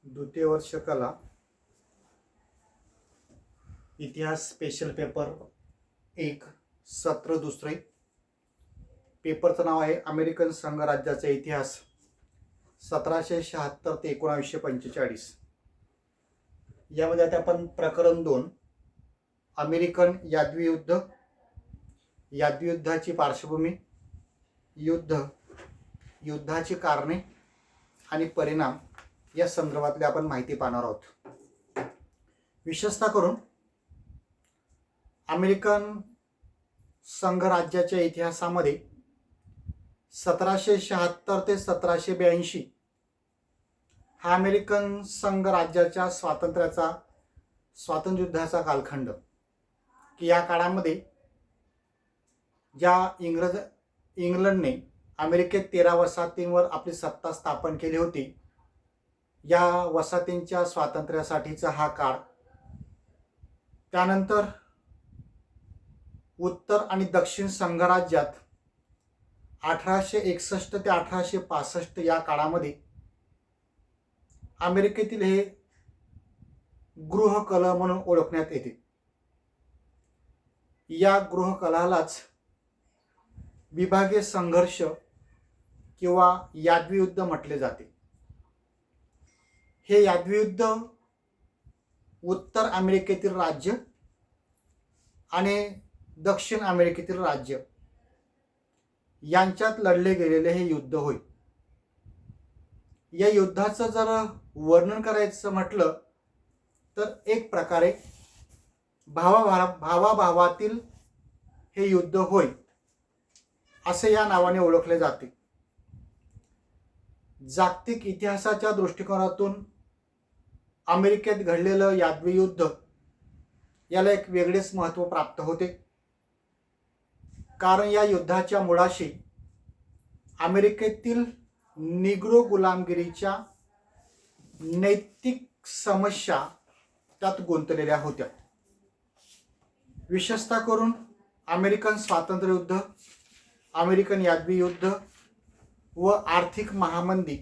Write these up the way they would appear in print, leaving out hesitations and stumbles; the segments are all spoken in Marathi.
द्वितीय वर्ष कला इतिहास स्पेशल पेपर 1 सत्र दुसरे. पेपरचं नाव आहे अमेरिकन संघराज्याचा इतिहास 1776 ते 1945. यामध्ये आता आपण प्रकरण 2 अमेरिकन यादवी युद्ध, यादवी युद्धाची पार्श्वभूमी, युद्ध, युद्धाची कारणे आणि परिणाम या संदर्भातली आपण माहिती पाहणार आहोत. विशेषतः करून अमेरिकन संघराज्याच्या इतिहासामध्ये 1776 ते 1782 हा अमेरिकन संघराज्याच्या स्वातंत्र्य युद्धाचा कालखंड, की या काळामध्ये ज्या इंग्लंडने अमेरिकेत 13 वसाहतींवर आपली सत्ता स्थापन केली होती, या वसाहतींच्या स्वातंत्र्यासाठीचा हा काळ. त्यानंतर उत्तर आणि दक्षिण संघराज्यात 1861 ते 1865 या काळामध्ये अमेरिकेतील हे गृहकलह म्हणून ओळखण्यात येते. या गृहकलहालाच विभागीय संघर्ष किंवा यादवी युद्ध म्हटले जाते. हे यादवी युद्ध उत्तर अमेरिकेतील राज्य आणि दक्षिण अमेरिकेतील राज्य यांच्यात लढले गेलेले हे युद्ध होय. या युद्धाचं जर वर्णन करायचं म्हटलं तर एक प्रकारे भावाभावातील हे युद्ध होय असे या नावाने ओळखले जाते. जागतिक इतिहासाच्या दृष्टिकोनातून अमेरिकेत घडलेलं यादवी युद्ध याला एक वेगळेच महत्त्व प्राप्त होते, कारण या युद्धाच्या मुळाशी अमेरिकेतील निग्रो गुलामगिरीच्या नैतिक समस्या त्यात गुंतलेल्या होत्या. विशेषतः करून अमेरिकन स्वातंत्र्य युद्ध, अमेरिकन यादवी युद्ध व आर्थिक महामंदी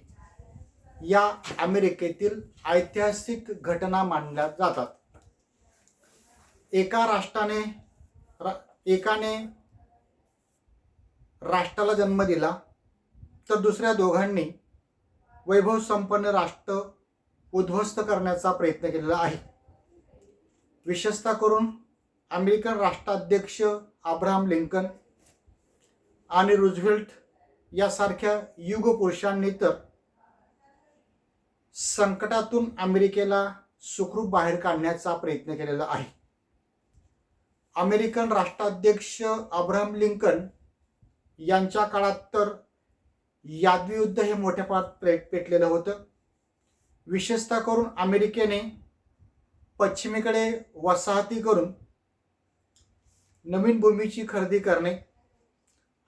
या अमेरिकेतील ऐतिहासिक घटना मानल्या जातात. एकाने राष्ट्राला जन्म दिला तर दुसऱ्या दोघांनी वैभव संपन्न राष्ट्र उद्ध्वस्त करण्याचा प्रयत्न केलेला आहे. विशेषतः करून अमेरिकन राष्ट्राध्यक्ष अब्राहम लिंकन आणि रूझवेल्ट यासारख्या युगपुरुषांनी तर संकटातून अमेरिकेला सुखरूप बाहेर काढण्याचा प्रयत्न केलेला आहे. अमेरिकन राष्ट्राध्यक्ष अब्राहम लिंकन यांच्या काळात तर यादवी युद्ध हे मोठ्या प्रमाणात पेटलेलं होतं. विशेषतः करून अमेरिकेने पश्चिमेकडे वसाहती करून नवीन भूमीची खरेदी करणे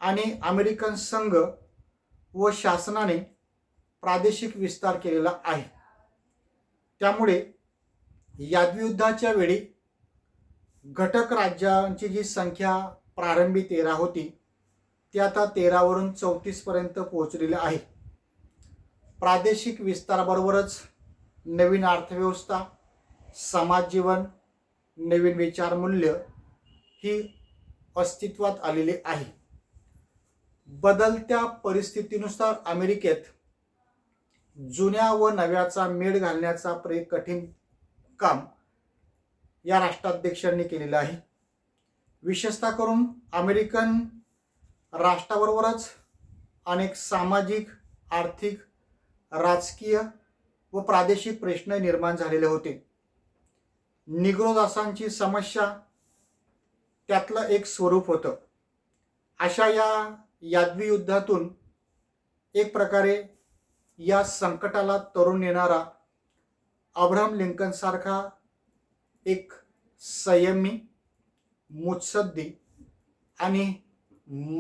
आणि अमेरिकन संघ व शासनाने प्रादेशिक विस्तार केलेला आहे. त्यामुळे यादवी युद्धाच्या वेळी घटक राज्यांची जी संख्या प्रारंभी 13 होती ती आता 13 वरून 34 पर्यंत पोहोचलेली आहे. प्रादेशिक विस्ताराबरोबरच नवीन अर्थव्यवस्था, समाज जीवन, नवीन विचारमूल्य ही अस्तित्वात आलेली आहे. बदलत्या परिस्थितीनुसार अमेरिकेत जुन्या व नव्याचा मेळ घालण्याचा कठीण काम या राष्ट्राध्यक्षांनी केलेलं आहे. विशेषतः करून अमेरिकन राष्ट्राबरोबरच अनेक सामाजिक, आर्थिक, राजकीय व प्रादेशिक प्रश्न निर्माण झालेले होते. निग्रो दासांची समस्या त्यातलं एक स्वरूप होतं. अशा या यादवी युद्धातून एक प्रकारे या संकटाला तोडून नेणारा अब्राहम लिंकन सारखा एक संयमी, मुत्सद्दी आणि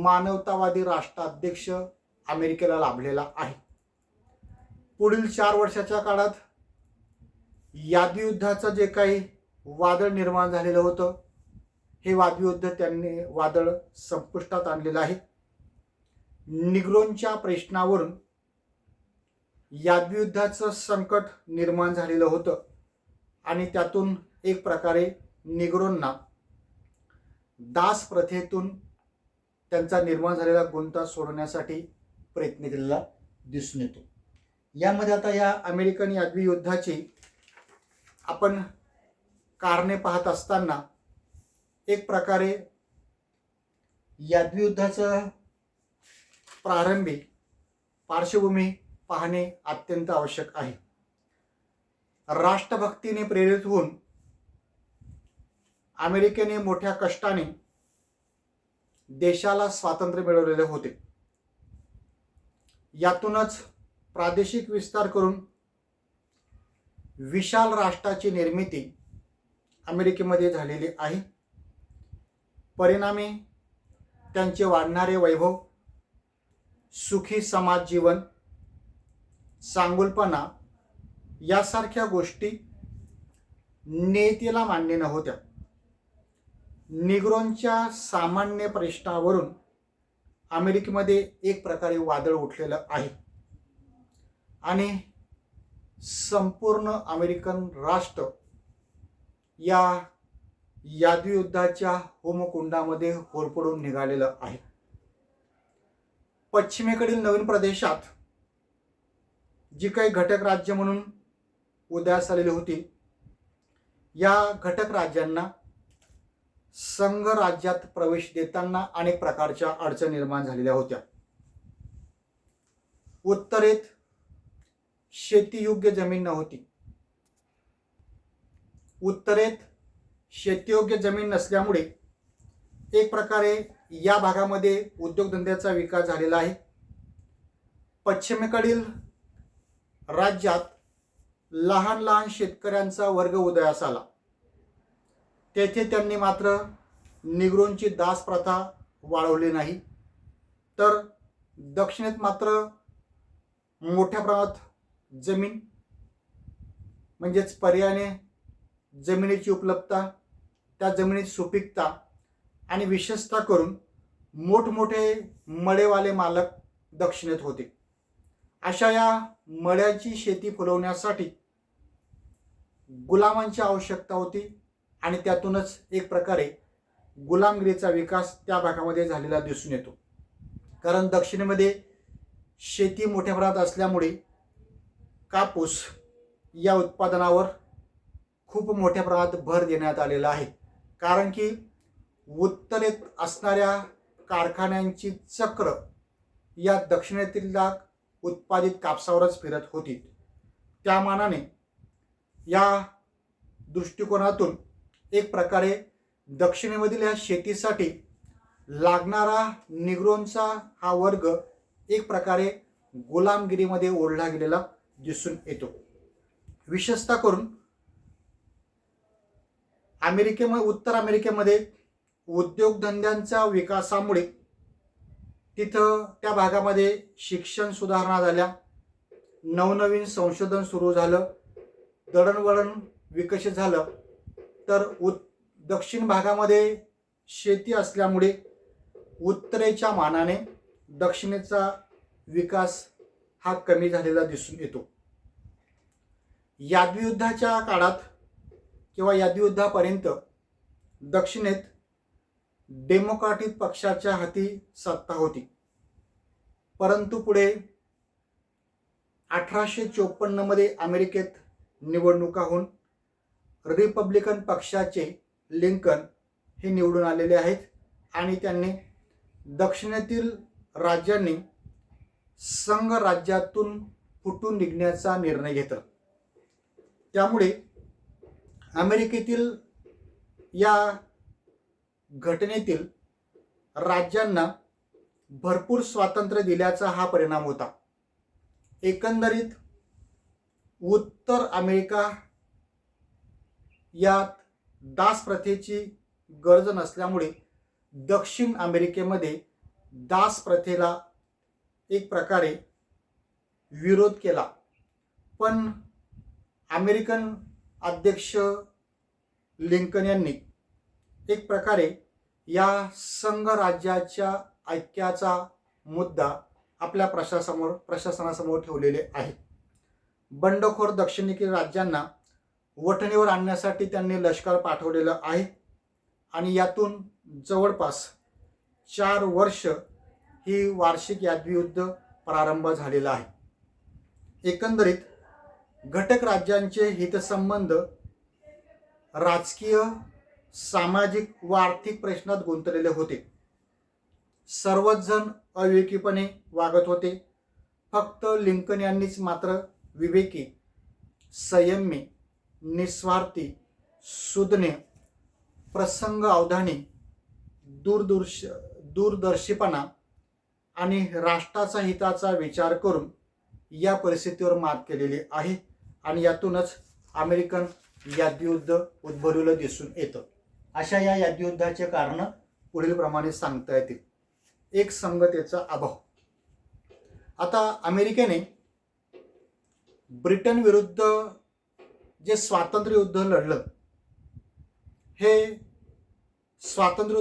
मानवतावादी राष्ट्राध्यक्ष अमेरिकेला लाभलेला आहे. पुढील 4 वर्षाच्या काळात यादवी युद्धाचं जे काही वादळ निर्माण झालेलं होतं, हे यादवी युद्ध त्यांनी वादळ संपुष्टात आणलेलं आहे. निग्रोंच्या प्रश्नावरून यादवियुद्धाचं संकट निर्माण झालेलं होतं आणि त्यातून एक प्रकारे निग्रोंना दास प्रथेतून त्यांचा निर्माण झालेला गुंता सोडवण्यासाठी प्रयत्न केलेला दिसून येतो. यामध्ये आता या अमेरिकन यादवी युद्धाची आपण कारणे पाहत असताना एक प्रकारे यादवी युद्धाचं प्रारंभी पार्श्वभूमी पाहणे अत्यंत आवश्यक आहे. राष्ट्रभक्तीने प्रेरित होऊन अमेरिकेने मोठ्या कष्टाने देशाला स्वातंत्र्य मिळवलेले होते. यातूनच प्रादेशिक विस्तार करून विशाल राष्ट्राची निर्मिती अमेरिकेमध्ये झालेली आहे. परिणामी त्यांचे वाढणारे वैभव, सुखी समाज जीवन, चांगुलपणा यासारख्या गोष्टी नियतीला मान्य नव्हत्या. निग्रोंच्या सामान्य प्रश्नावरून अमेरिकेमध्ये एक प्रकारे वादळ उठलेलं आहे आणि संपूर्ण अमेरिकन राष्ट्र या यादवी युद्धाच्या होमकुंडामध्ये होरपळून निघालेलं आहे. पश्चिमेकडील नवीन प्रदेशात जी काही घटक राज्य म्हणून उदयास आलेली होती, या घटक राज्यांना संघ राज्यात प्रवेश देताना अनेक प्रकारच्या अडचणी निर्माण झालेल्या होत्या. उत्तरेत शेतीयोग्य जमीन नव्हती. उत्तरेत शेतीयोग्य जमीन नसल्यामुळे एक प्रकारे या भागामध्ये उद्योगधंद्याचा विकास झालेला आहे. पश्चिमेकडील राज्यात लहान लहान शेतकऱ्यांचा वर्ग उदयास आला. तेथे त्यांनी मात्र निग्रोंची दास प्रथा वाढवली नाही, तर दक्षिणेत मात्र मोठ्या प्रमाणात जमीन म्हणजेच पर्यायाने जमिनीची उपलब्धता, त्या जमिनीत सुपीकता आणि विशेषतः करून मोठमोठे मळेवाले मालक दक्षिणेत होते. अशा या मळ्याची शेती फुलवण्यासाठी गुलामांची आवश्यकता होती आणि त्यातूनच एक प्रकारे गुलामगिरीचा विकास त्या भागामध्ये झालेला दिसून येतो. कारण दक्षिणेमध्ये शेती मोठ्या प्रमाणात असल्यामुळे कापूस या उत्पादनावर खूप मोठ्या प्रमाणात भर देण्यात आलेला आहे. कारण की उत्तरेत असणाऱ्या कारखान्यांची चक्र या दक्षिणेतील उत्पादित कापसावरच फिरत होती. त्या मानाने या दृष्टिकोनातून एक प्रकारे दक्षिणेमधील या शेतीसाठी लागणारा निग्रोंचा हा वर्ग एक प्रकारे गुलामगिरीमध्ये ओढला गेलेला दिसून येतो. विशेषतः करून उत्तर अमेरिकेमध्ये उद्योगधंद्यांच्या विकासामुळे तिथं त्या भागामध्ये शिक्षण सुधारणा झाल्या, नवनवीन संशोधन सुरू झालं, दळणवळण विकसित झालं. तर दक्षिण भागामध्ये शेती असल्यामुळे उत्तरेच्या मानाने दक्षिणेचा विकास हा कमी झालेला दिसून येतो. यादवी युद्धाच्या काळात किंवा यादवी युद्धापर्यंत दक्षिणेत डेमोक्रॅटिक पक्षाच्या हाती सत्ता होती. परंतु पुढे 1854 मध्ये अमेरिकेत निवडणुका होऊन रिपब्लिकन पक्षाचे लिंकन हे निवडून आलेले आहेत आणि त्यांनी दक्षिणेतील राज्यांनी संघ राज्यातून फुटून निघण्याचा निर्णय घेतला. त्यामुळे अमेरिकेतील या घटनेतील राज्यांना भरपूर स्वातंत्र्य दिल्याचा हा परिणाम होता. एकंदरीत उत्तर अमेरिका यात दास प्रथेची गरज नसल्यामुळे दक्षिण अमेरिकेमध्ये दास प्रथेला एक प्रकारे विरोध केला. पण अमेरिकन अध्यक्ष लिंकन यांनी एक प्रकारे या संघ राज्याच्या ऐक्याचा मुद्दा आपल्या प्रशासनासमोर ठेवलेले आहे. बंडखोर दक्षिणेकडील राज्यांना वठणीवर आणण्यासाठी त्यांनी लष्कर पाठवलेलं आहे आणि यातून जवळपास 4 वर्ष ही वार्षिक यादयुद्ध प्रारंभ झालेला आहे। एकंदरीत घटक राज्यांचे हितसंबंध राजकीय, सामाजिक व आर्थिक प्रश्नात गुंतलेले होते। सर्वच जण अविवेकीपणे वागत होते। फक्त लिंकन यांनीच मात्र विवेकी, संयमी, निस्वार्थी, सुज्ञ, प्रसंग अवधानी, दूरदर्शीपणा आणि राष्ट्राचा हिताचा विचार करून या परिस्थितीवर मात केलेली आहे आणि यातूनच अमेरिकन यादयुद्ध उद्भवलेलं दिसून येतं। अशा या यादयुद्धाचे कारण पुढील प्रमाणे सांगता येतील। एक संगतेचा अभाव। आता अमेरिकेने ब्रिटन विरुद्ध जे स्वातंत्र्य युद्ध लढलं, हे स्वातंत्र्य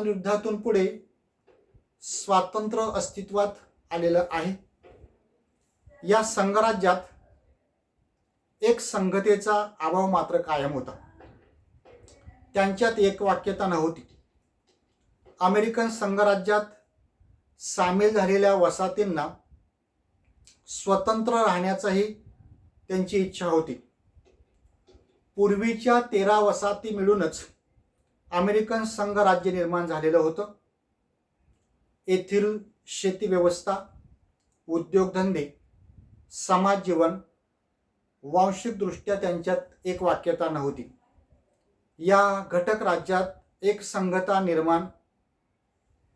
युद्धातून पुढे स्वातंत्र्य अस्तित्वात आलेलं आहे। या संघराज्यात एक संघतेचा अभाव मात्र कायम होता। त्यांच्यात एकवाक्यता नव्हती। अमेरिकन संघराज्यात सामील झालेल्या वसाहतींना स्वतंत्र राहण्याचाही त्यांची इच्छा होती। पूर्वीच्या 13 वसाहती मिळूनच अमेरिकन संघराज्य निर्माण झालेलं होतं। येथील शेती व्यवस्था, उद्योगधंदे, समाज जीवन वांशिकदृष्ट्या त्यांच्यात एक वाक्यता नव्हती। या घटक राज्यात एक संघता निर्माण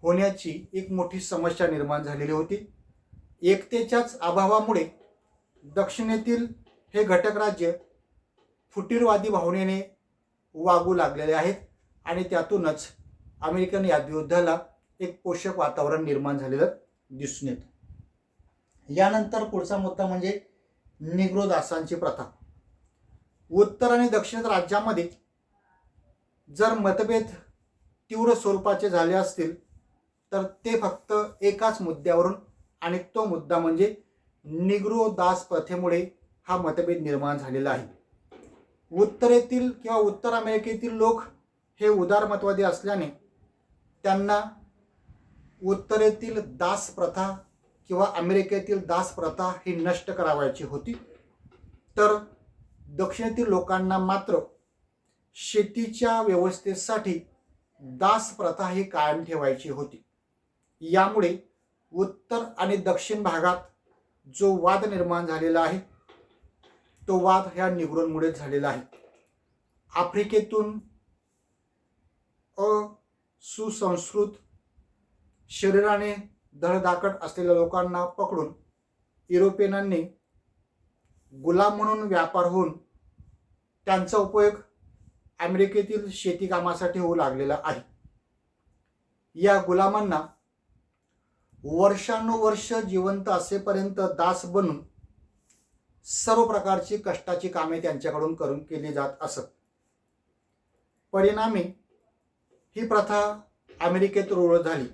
होण्याची एक मोठी समस्या निर्माण झालेली होती। एकतेच्याच अभावामुळे दक्षिणेतील हे घटक राज्य फुटीरवादी भावनेने वागू लागलेले आहेत आणि त्यातूनच अमेरिकन यादयुद्धाला एक पोषक वातावरण निर्माण झालेलं दिसून येतं। यानंतर पुढचा मुद्दा म्हणजे निग्रो दासांची प्रथा। उत्तर आणि दक्षिण राज्यामध्ये जर मतभेद तीव्र स्वरूपाचे झाले असतील तर ते फक्त एकाच मुद्द्यावरून, आणि तो मुद्दा म्हणजे निग्रो दास प्रथेमुळे हा मतभेद निर्माण झालेला आहे। उत्तरेतील किंवा उत्तर अमेरिकेतील लोक हे उदारमतवादी असल्याने त्यांना उत्तरेतील दास प्रथा किंवा अमेरिकेतील दास प्रथा ही नष्ट करावायची होती, तर दक्षिणेतील लोकांना मात्र शेतीच्या व्यवस्थेसाठी दास प्रथा ही कायम ठेवायची होती। यामुळे उत्तर आणि दक्षिण भागात जो वाद निर्माण झालेला आहे तो वाद ह्या निग्रोंमुळे झालेला आहे। आफ्रिकेतून सुसंस्कृत, शरीराने धडधाकट असलेल्या लोकांना पकडून युरोपियनांनी गुलाम म्हणून व्यापार होऊन त्यांचा उपयोग अमेरिकेतील शेती कामासाठी होऊ लागलेला आहे। या गुलामांना वर्षानुवर्ष जिवंत असेपर्यंत दास बनून सर्व प्रकारची कष्टाची कामे त्यांच्याकडून करून केली जात असत। परिणामी ही प्रथा अमेरिकेत रूढ झाली।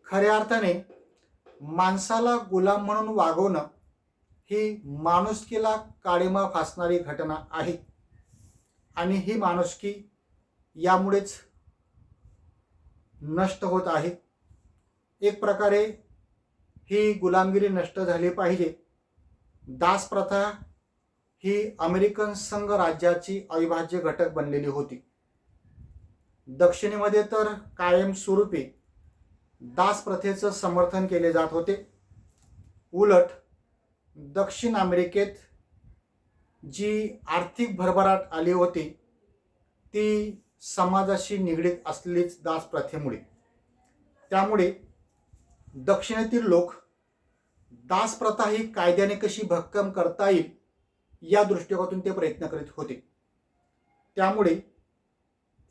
खऱ्या अर्थाने माणसाला गुलाम म्हणून वागवणं ही माणुसकीला काळिमा फासणारी घटना आहे आणि ही माणुसकी यामुळेच नष्ट होत आहे। एक प्रकारे ही गुलामगिरी नष्ट झाली पाहिजे। दास प्रथा ही अमेरिकन संघ राज्याची अविभाज्य घटक बनलेली होती। दक्षिणेमध्ये तर कायमस्वरूपी दास प्रथेचं समर्थन केले जात होते। उलट दक्षिण अमेरिकेत जी आर्थिक भरभराट आली होती ती समाजाशी निगडीत असलेलीच दास प्रथेमुळे। त्यामुळे दक्षिणेतील लोक दास प्रथा ही कायद्याने कशी भक्कम करता येईल या दृष्टिकोनातून ते प्रयत्न करीत होते। त्यामुळे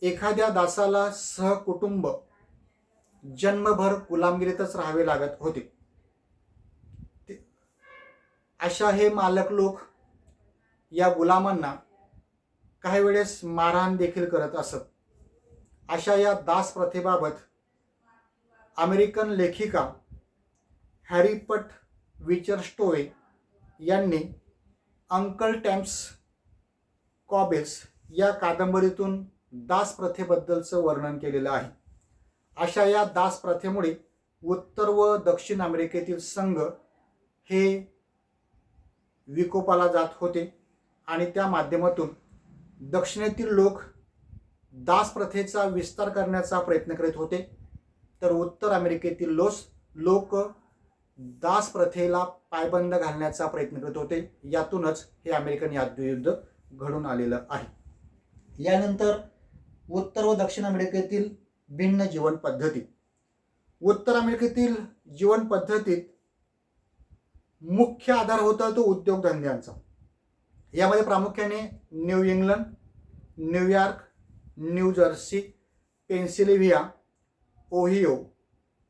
एखाद्या दासाला सहकुटुंब जन्मभर गुलामगिरीतच राहावे लागत होते। अशा हे मालक लोक या गुलामांना काही वेळेस मारहाण देखील करत असत। अशा या दास प्रथेबाबत अमेरिकन लेखिका हॅरिपट विचर स्टोवे यांनी अंकल टॅम्स कॉबेल्स या कादंबरीतून दास प्रथेबद्दलचं वर्णन केलेलं आहे. अशा या दास प्रथेमुळे उत्तर व दक्षिण अमेरिकेतील संघ हे विकोपाला जात होते आणि त्या माध्यमातून दक्षिणेतील लोक दास प्रथेचा विस्तार करण्याचा प्रयत्न करीत होते, तर उत्तर अमेरिकेतील लोक दास प्रथेला पायबंद घालण्याचा प्रयत्न करत होते. यातूनच हे अमेरिकन युद्ध घडून आलेलं आहे. यानंतर उत्तर व दक्षिण अमेरिकेतील भिन्न जीवन पद्धती. उत्तर अमेरिकेतील जीवन पद्धतीत मुख्य आधार होता तो उद्योगधंद्यांचा. यामध्ये प्रामुख्याने New England, New York, New Jersey, Pennsylvania, Ohio,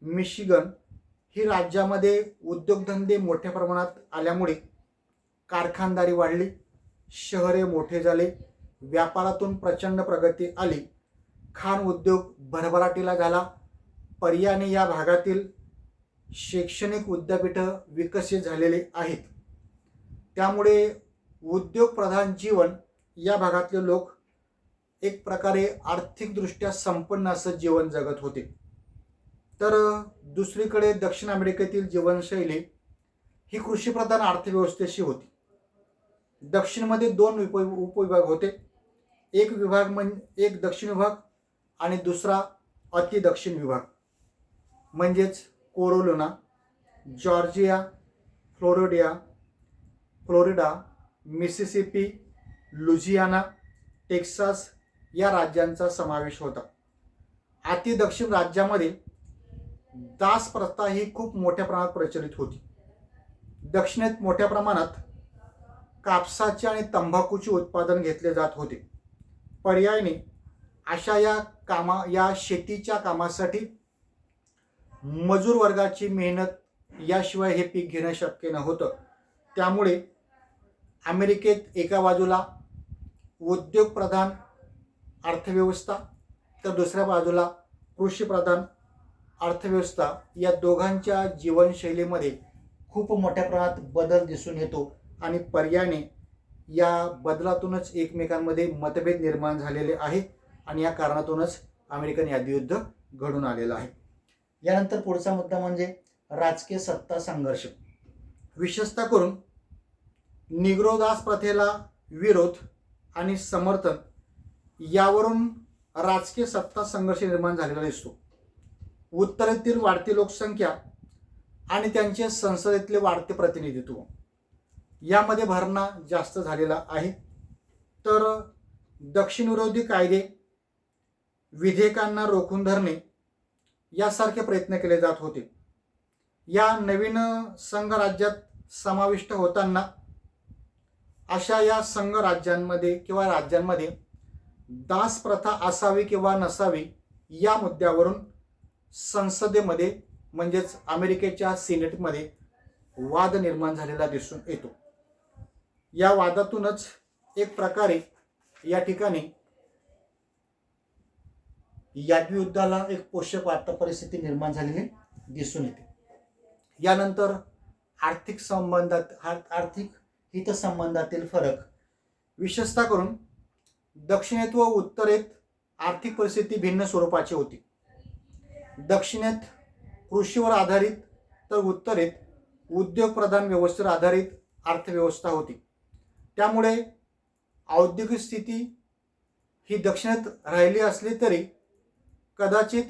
Michigan ही राज्यामध्ये उद्योगधंदे मोठ्या प्रमाणात आल्यामुळे कारखानदारी वाढली, शहरे मोठे झाले, व्यापारातून प्रचंड प्रगती आली, खाण उद्योग भरभराटीला झाला. पर्यायाने या भागातील शैक्षणिक विद्यापीठं विकसित झालेले आहेत. त्यामुळे उद्योगप्रधान जीवन या भागातले लोक एक प्रकारे आर्थिकदृष्ट्या संपन्न असं जीवन जगत होते. तर दुसरीकडे दक्षिण अमेरिकेतील जीवनशैली ही कृषीप्रधान अर्थव्यवस्थेशी होती. दक्षिणमध्ये 2 उपविभाग होते. एक दक्षिण विभाग आणि दुसरा अतिदक्षिण विभाग, म्हणजेच कोरोलिना, Georgia, Florida, Mississippi, Louisiana, Texas या राज्यांचा समावेश होता. अतिदक्षिण राज्यामध्ये दास प्रथा ही खूप मोठ्या प्रमाणात प्रचलित होती. दक्षिणेत मोठ्या प्रमाणात कापसाचे आणि तंबाखूचे उत्पादन घेतले जात होते. पर्यायाने अशा या शेतीच्या कामासाठी मजूर वर्गाची मेहनत याशिवाय हे पीक घेणं शक्य नव्हतं. त्यामुळे अमेरिकेत एका बाजूला उद्योगप्रधान अर्थव्यवस्था तर दुसऱ्या बाजूला कृषीप्रधान अर्थव्यवस्था, या दोघांच्या जीवनशैलीमध्ये खूप मोठ्या प्रमाणात बदल दिसून येतो आणि पर्यायाने या बदलातूनच एकमेकांमध्ये मतभेद निर्माण झालेले आहेत आणि या कारणातूनच अमेरिकन युद्ध घडून आलेलं आहे. यानंतर पुढचा मुद्दा म्हणजे राजकीय सत्ता संघर्ष. विशेषतः करून निग्रो दास प्रथेला विरोध आणि समर्थन यावरून राजकीय सत्ता संघर्ष निर्माण झालेला दिसतो. उत्तरेतील वाढती लोकसंख्या आणि त्यांचे संसदेतले वाढते प्रतिनिधित्व यामध्ये भरणा जास्त झालेला आहे. तर दक्षिणविरोधी कायदे, विधेयकांना रोखून धरणे यासारखे प्रयत्न केले जात होते. या नवीन संघ राज्यात समाविष्ट होताना अशा या संघ राज्यांमध्ये दास प्रथा असावी किंवा नसावी या मुद्द्यावरून संसदेमध्ये म्हणजेच अमेरिकेच्या सिनेटमध्ये वाद निर्माण झालेला दिसून येतो. या वादातूनच एक प्रकारे या ठिकाणी युद्धाला एक पोषक वार्ता परिस्थिती निर्माण झालेली दिसून येते. यानंतर आर्थिक हितसंबंधातील फरक. विशेषतः करून दक्षिणेत व उत्तरेत आर्थिक परिस्थिती भिन्न स्वरूपाची होती. दक्षिणेत कृषीवर आधारित तर उत्तरेत उद्योगप्रधान व्यवस्थेवर आधारित अर्थव्यवस्था होती. त्यामुळे औद्योगिक स्थिती ही दक्षिणेत राहिली असली तरी कदाचित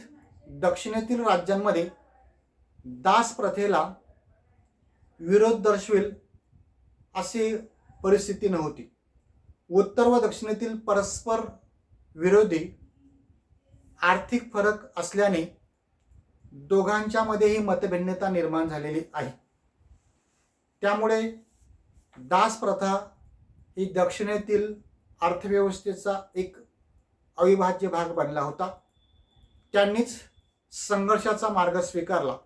दक्षिणेतील राज्यांमध्ये दास प्रथेला विरोध दर्शवेल अशी परिस्थिती नव्हती. उत्तर व दक्षिणेतील परस्पर विरोधी आर्थिक फरक असल्याने दोघांच्या मध्येही मतभिन्नता निर्माण झालेली आहे. त्यामुळे दास प्रथा ही दक्षिणेतील अर्थव्यवस्थेचा एक अविभाज्य भाग बनला होता. त्यांनीच संघर्षाचा मार्ग स्वीकारला.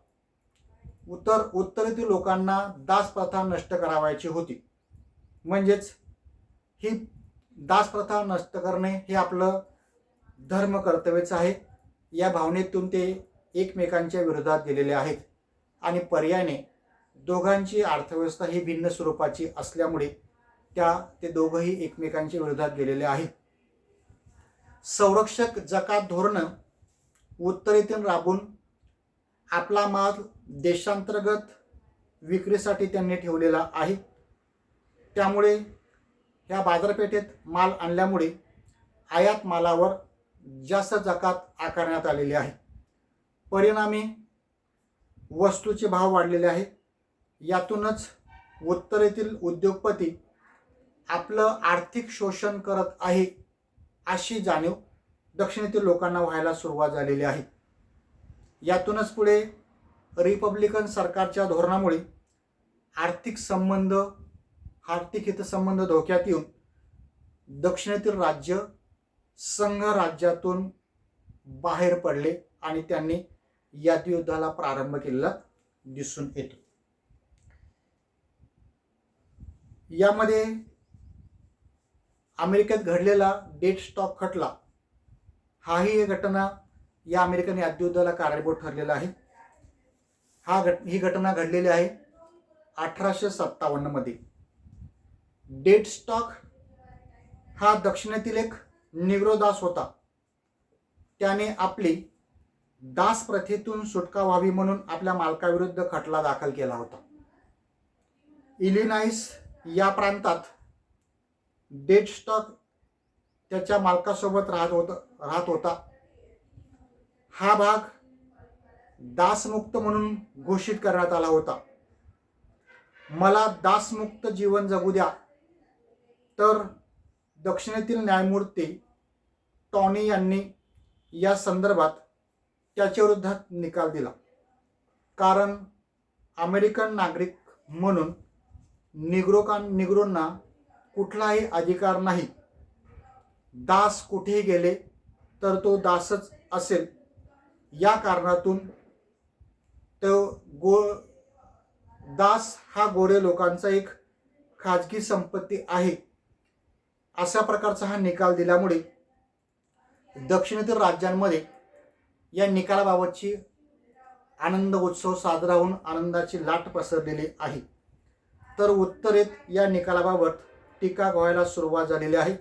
उत्तरेतील लोकांना दास प्रथा नष्ट करावायची होती. म्हणजेच ही दास प्रथा नष्ट करणे हे आपलं धर्म कर्तव्यच आहे. या भावनेतून ते एकमेकांच्या विरोधात गेलेले आहेत आणि पर्यायाने दोघांची अर्थव्यवस्था ही भिन्न स्वरूपाची असल्यामुळे ते दोघंही एकमेकांच्या विरोधात गेलेले आहेत. संरक्षक जकात धोरण उत्तरेतून राबून आपला माल देशांतर्गत विक्रीसाठी त्यांनी ठेवलेला आहे. त्यामुळे ह्या बाजारपेठेत माल आणल्यामुळे आयात मालावर जास्त जकात आकारण्यात आलेली आहे. परिणामी वस्तूचे भाव वाढलेले आहेत. यातूनच उत्तरेतील उद्योगपती आपलं आर्थिक शोषण करत आहे अशी जाणीव दक्षिणेतील लोकांना व्हायला सुरुवात झालेली आहे. यातूनच पुढे रिपब्लिकन सरकारच्या धोरणामुळे आर्थिक हितसंबंध धोक्यात येऊन दक्षिणेतील राज्य संघ राज्यातून बाहेर पडले आणि त्यांनी यादयुद्धाला प्रारंभ केलेला दिसून येतो. यामध्ये अमेरिकेत घडलेला डेड स्टॉक खटला हाही घटना या अमेरिकन यादयुद्धाला कारणीभूत ठरलेला आहे. ही घटना घडलेली आहे 1857 मध्ये. डेड स्टॉक हा दक्षिणेतील एक निग्रो दास होता. त्याने आपली दास प्रथेतून सुटका व्हावी म्हणून आपल्या मालकाविरुद्ध खटला दाखल केला होता. इलिनॉइस या प्रांतात डेड स्टॉक त्याच्या मालकासोबत राहत होता. हा भाग दासमुक्त म्हणून घोषित करण्यात आला होता. मला दासमुक्त जीवन जगू द्या, तर दक्षिणेतील न्यायमूर्ती टॉनी यांनी या संदर्भात त्याच्या विरोधात निकाल दिला. कारण अमेरिकन नागरिक म्हणून निग्रोंना कुठलाही अधिकार नाही. दास कुठेही गेले तर तो दासच असेल. या कारणातून दास हा गोरे लोकांचा एक खाजगी संपत्ती आहे अशा प्रकारचा हा निकाल दिल्यामुळे दक्षिणेतील राज्यांमध्ये या निकालाबाबतची आनंद उत्सव साजरा होऊन आनंदाची लाट पसरलेली आहे. तर उत्तरेत या निकालाबाबत टीका व्हायला सुरुवात झालेली आहे.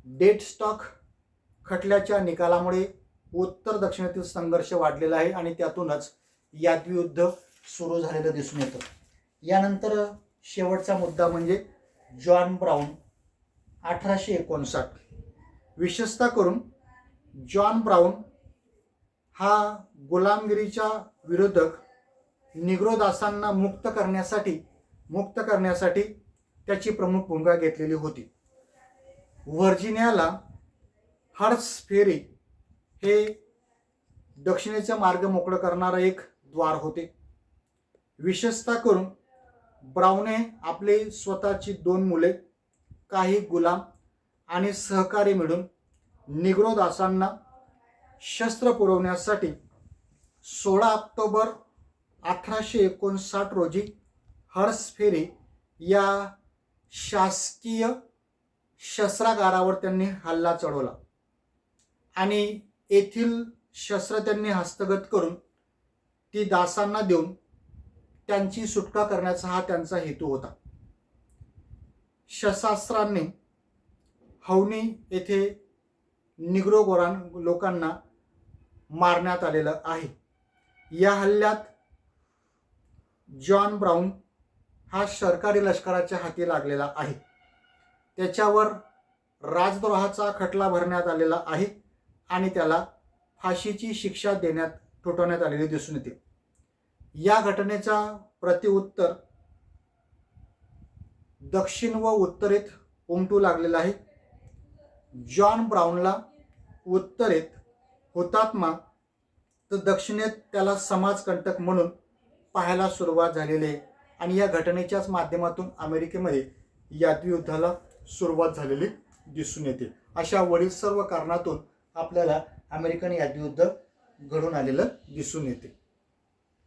डेड स्टॉक खटल्याच्या निकालामुळे उत्तर दक्षिणेतील संघर्ष वाढलेला आहे आणि त्यातूनच यादयुद्ध सुरू झालेलं दिसून येतं. यानंतर शेवटचा मुद्दा म्हणजे जॉन ब्राउन 1859. विशेषतः करून जॉन ब्राउन हा गुलामगिरीच्या विरोधक निग्रो दासांना मुक्त करण्यासाठी त्याची प्रमुख भूमिका घेतलेली होती. व्हर्जिनियाला हर्ट्स फेरी हे दक्षिणेचा मार्ग मोकळं करणारा एक द्वार होते. विशेषतः करून ब्राउने आपले स्वतःची 2 मुले, काही गुलाम आणि सहकारी मिळून निग्रो दासांना शस्त्र पुरवण्यासाठी 16 ऑक्टोबर 1859 रोजी हर्ट्स फेरी या शासकीय शस्त्रागारावर त्यांनी हल्ला चढवला आणि येथील शस्त्र त्यांनी हस्तगत करून ती दासांना देऊन त्यांची सुटका करण्याचा हा त्यांचा हेतू होता. शस्त्रास्त्रांनी हौनी येथे निग्रो लोकांना मारण्यात आलेलं आहे. या हल्ल्यात जॉन ब्राउन हा सरकारी लष्कराच्या हाती लागलेला आहे. त्याच्यावर राजद्रोहाचा खटला भरण्यात आलेला आहे आणि त्याला फाशीची शिक्षा ठोठावण्यात आलेली दिसून येते. या घटनेचा प्रतिउत्तर दक्षिण व उत्तरेत उमटू लागलेला आहे. जॉन ब्राउनला उत्तरेत हुतात्मा तर दक्षिणेत त्याला समाजकंटक म्हणून पाहायला सुरुवात झालेली आहे आणि या घटनेच्याच माध्यमातून अमेरिकेमध्ये यादयुद्धाला सुरुवात झालेली दिसून येते. अशा वरील सर्व कारणातून आपल्याला अमेरिकन यादयुद्ध घडून आलेलं दिसून येते.